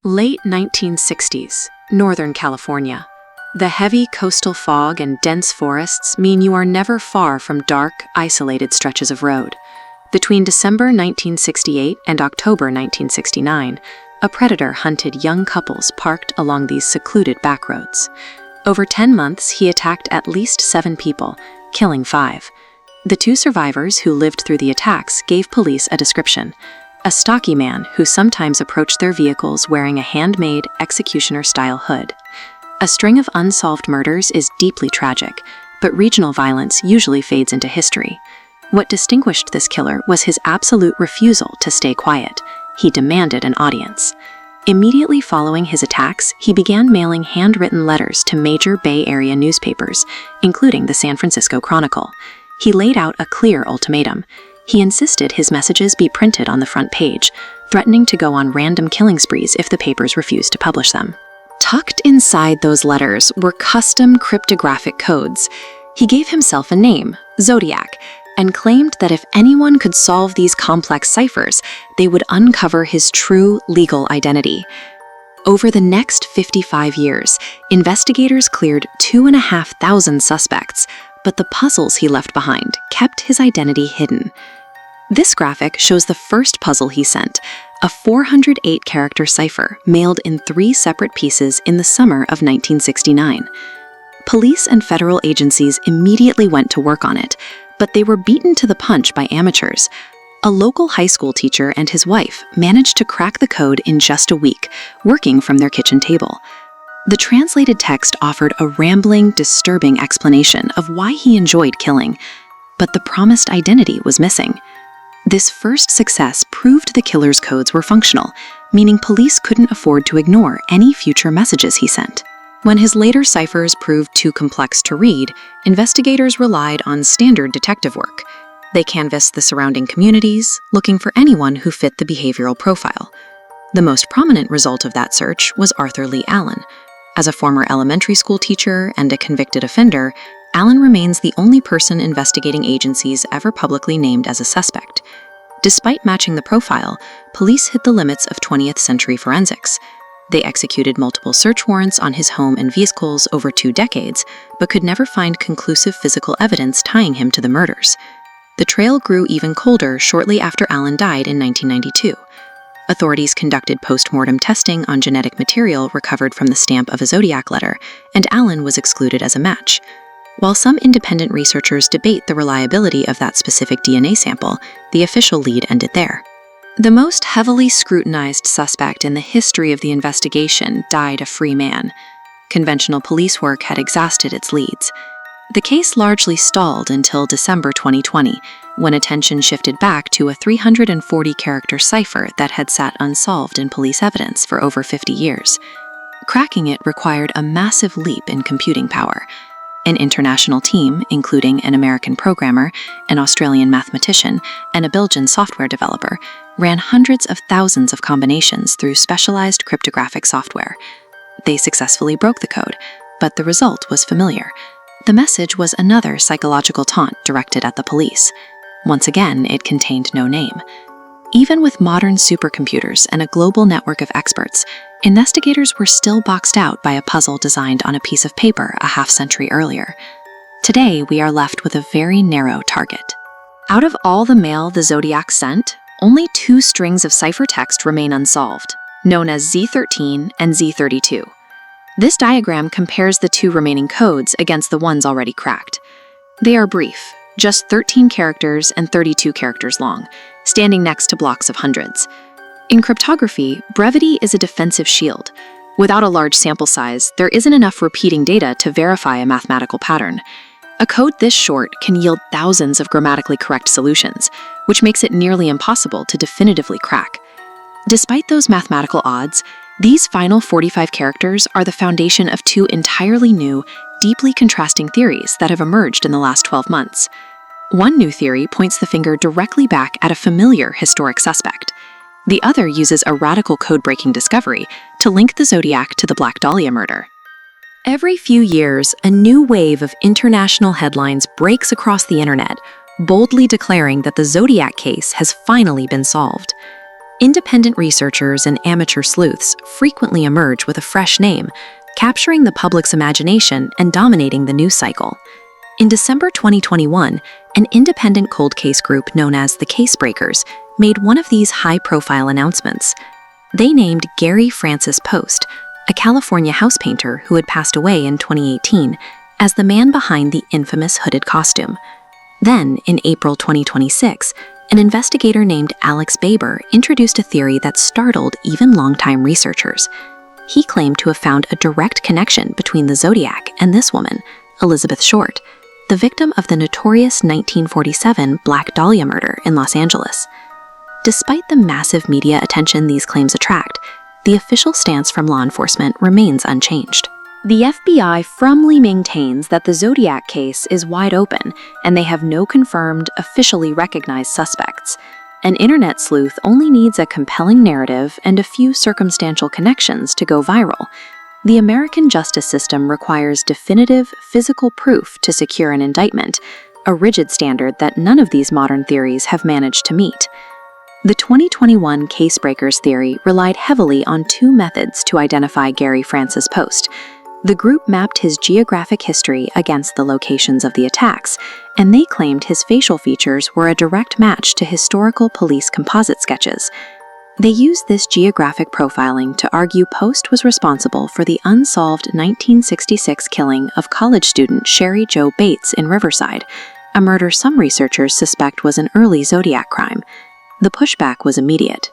Late 1960s, Northern California. The heavy coastal fog and dense forests mean you are never far from dark, isolated stretches of road. Between December 1968 and October 1969, a predator hunted young couples parked along these secluded backroads. Over 10 months, he attacked at least 7 people, killing 5. The 2 survivors who lived through the attacks gave police a description: a stocky man who sometimes approached their vehicles wearing a handmade, executioner-style hood. A string of unsolved murders is deeply tragic, but regional violence usually fades into history. What distinguished this killer was his absolute refusal to stay quiet. He demanded an audience. Immediately following his attacks, he began mailing handwritten letters to major Bay Area newspapers, including the San Francisco Chronicle. He laid out a clear ultimatum. He insisted his messages be printed on the front page, threatening to go on random killing sprees if the papers refused to publish them. Tucked inside those letters were custom cryptographic codes. He gave himself a name, Zodiac, and claimed that if anyone could solve these complex ciphers, they would uncover his true legal identity. Over the next 55 years, investigators cleared 2,500 suspects, but the puzzles he left behind kept his identity hidden. This graphic shows the first puzzle he sent, a 408-character cipher mailed in 3 separate pieces in the summer of 1969. Police and federal agencies immediately went to work on it, but they were beaten to the punch by amateurs. A local high school teacher and his wife managed to crack the code in just a week, working from their kitchen table. The translated text offered a rambling, disturbing explanation of why he enjoyed killing, but the promised identity was missing. This first success proved the killer's codes were functional, meaning police couldn't afford to ignore any future messages he sent. When his later ciphers proved too complex to read, investigators relied on standard detective work. They canvassed the surrounding communities, looking for anyone who fit the behavioral profile. The most prominent result of that search was Arthur Lee Allen. As a former elementary school teacher and a convicted offender, Allen remains the only person investigating agencies ever publicly named as a suspect. Despite matching the profile, police hit the limits of 20th century forensics. They executed multiple search warrants on his home and vehicles over 2 decades, but could never find conclusive physical evidence tying him to the murders. The trail grew even colder shortly after Allen died in 1992. Authorities conducted post-mortem testing on genetic material recovered from the stamp of a Zodiac letter, and Allen was excluded as a match. While some independent researchers debate the reliability of that specific DNA sample, the official lead ended there. The most heavily scrutinized suspect in the history of the investigation died a free man. Conventional police work had exhausted its leads. The case largely stalled until December 2020, when attention shifted back to a 340-character cipher that had sat unsolved in police evidence for over 50 years. Cracking it required a massive leap in computing power. An international team, including an American programmer, an Australian mathematician, and a Belgian software developer, ran hundreds of thousands of combinations through specialized cryptographic software. They successfully broke the code, but the result was familiar. The message was another psychological taunt directed at the police. Once again, it contained no name. Even with modern supercomputers and a global network of experts, investigators were still boxed out by a puzzle designed on a piece of paper a half-century earlier. Today, we are left with a very narrow target. Out of all the mail the Zodiac sent, only 2 strings of cipher text remain unsolved, known as Z13 and Z32. This diagram compares the 2 remaining codes against the ones already cracked. They are brief, just 13 characters and 32 characters long, standing next to blocks of hundreds. In cryptography, brevity is a defensive shield. Without a large sample size, there isn't enough repeating data to verify a mathematical pattern. A code this short can yield thousands of grammatically correct solutions, which makes it nearly impossible to definitively crack. Despite those mathematical odds, these final 45 characters are the foundation of 2 entirely new, deeply contrasting theories that have emerged in the last 12 months. One new theory points the finger directly back at a familiar historic suspect. The other uses a radical code-breaking discovery to link the Zodiac to the Black Dahlia murder. Every few years, a new wave of international headlines breaks across the internet, boldly declaring that the Zodiac case has finally been solved. Independent researchers and amateur sleuths frequently emerge with a fresh name, capturing the public's imagination and dominating the news cycle. In December 2021, an independent cold case group known as the Case Breakers made one of these high-profile announcements. They named Gary Francis Post, a California house painter who had passed away in 2018, as the man behind the infamous hooded costume. Then, in April 2026, an investigator named Alex Baber introduced a theory that startled even longtime researchers. He claimed to have found a direct connection between the Zodiac and this woman, Elizabeth Short, the victim of the notorious 1947 Black Dahlia murder in Los Angeles. Despite the massive media attention these claims attract, the official stance from law enforcement remains unchanged. The FBI firmly maintains that the Zodiac case is wide open and they have no confirmed, officially recognized suspects. An internet sleuth only needs a compelling narrative and a few circumstantial connections to go viral. The American justice system requires definitive, physical proof to secure an indictment, a rigid standard that none of these modern theories have managed to meet. The 2021 Case Breakers theory relied heavily on two methods to identify Gary Francis Post. The group mapped his geographic history against the locations of the attacks, and they claimed his facial features were a direct match to historical police composite sketches. They used this geographic profiling to argue Post was responsible for the unsolved 1966 killing of college student Sherry Jo Bates in Riverside, a murder some researchers suspect was an early Zodiac crime. The pushback was immediate.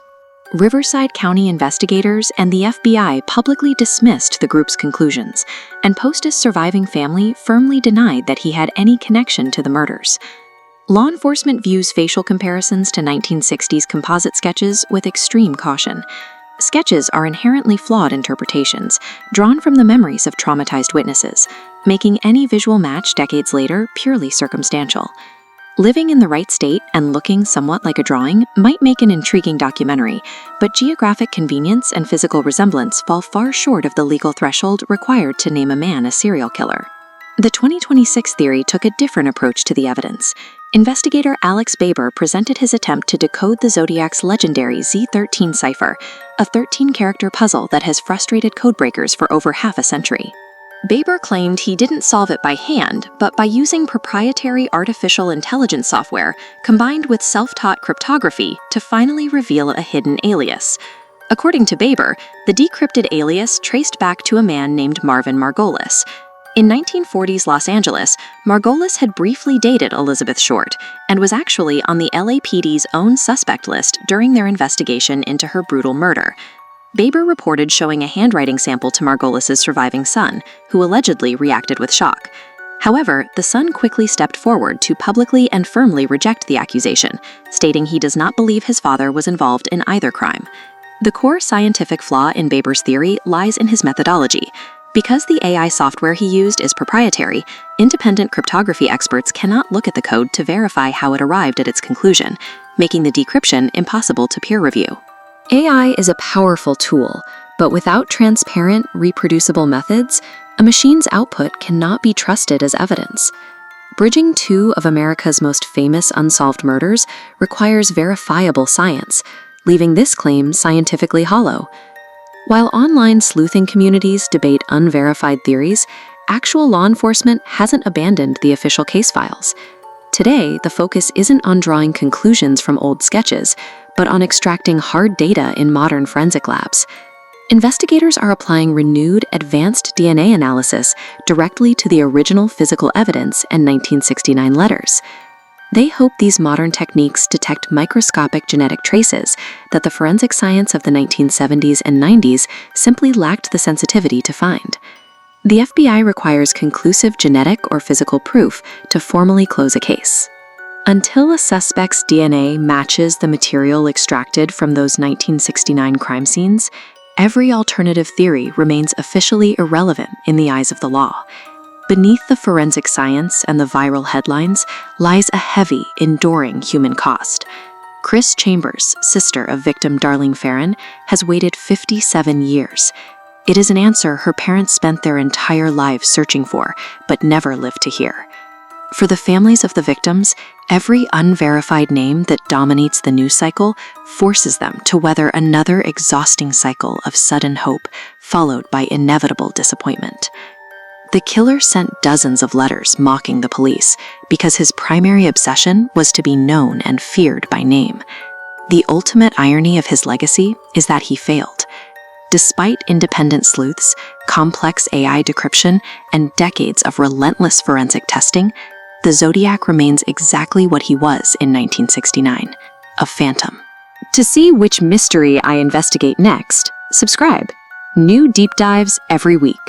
Riverside County investigators and the FBI publicly dismissed the group's conclusions, and Post's surviving family firmly denied that he had any connection to the murders. Law enforcement views facial comparisons to 1960s composite sketches with extreme caution. Sketches are inherently flawed interpretations, drawn from the memories of traumatized witnesses, making any visual match decades later purely circumstantial. Living in the right state and looking somewhat like a drawing might make an intriguing documentary, but geographic convenience and physical resemblance fall far short of the legal threshold required to name a man a serial killer. The 2026 theory took a different approach to the evidence. Investigator Alex Baber presented his attempt to decode the Zodiac's legendary Z13 cipher, a 13-character puzzle that has frustrated codebreakers for over half a century. Baber claimed he didn't solve it by hand, but by using proprietary artificial intelligence software combined with self-taught cryptography to finally reveal a hidden alias. According to Baber, the decrypted alias traced back to a man named Marvin Margolis. In 1940s Los Angeles, Margolis had briefly dated Elizabeth Short and was actually on the LAPD's own suspect list during their investigation into her brutal murder. Baber reported showing a handwriting sample to Margolis's surviving son, who allegedly reacted with shock. However, the son quickly stepped forward to publicly and firmly reject the accusation, stating he does not believe his father was involved in either crime. The core scientific flaw in Baber's theory lies in his methodology. Because the AI software he used is proprietary, independent cryptography experts cannot look at the code to verify how it arrived at its conclusion, making the decryption impossible to peer review. AI is a powerful tool, but without transparent, reproducible methods, a machine's output cannot be trusted as evidence. Bridging two of America's most famous unsolved murders requires verifiable science, leaving this claim scientifically hollow. While online sleuthing communities debate unverified theories, actual law enforcement hasn't abandoned the official case files. Today, the focus isn't on drawing conclusions from old sketches, but on extracting hard data in modern forensic labs. Investigators are applying renewed, advanced DNA analysis directly to the original physical evidence and 1969 letters. They hope these modern techniques detect microscopic genetic traces that the forensic science of the 1970s and 90s simply lacked the sensitivity to find. The FBI requires conclusive genetic or physical proof to formally close a case. Until a suspect's DNA matches the material extracted from those 1969 crime scenes, every alternative theory remains officially irrelevant in the eyes of the law. Beneath the forensic science and the viral headlines lies a heavy, enduring human cost. Chris Chambers, sister of victim Darlene Ferrin, has waited 57 years. It is an answer her parents spent their entire lives searching for, but never lived to hear. For the families of the victims, every unverified name that dominates the news cycle forces them to weather another exhausting cycle of sudden hope, followed by inevitable disappointment. The killer sent dozens of letters mocking the police because his primary obsession was to be known and feared by name. The ultimate irony of his legacy is that he failed. Despite independent sleuths, complex AI decryption, and decades of relentless forensic testing, the Zodiac remains exactly what he was in 1969, a phantom. To see which mystery I investigate next, subscribe. New deep dives every week.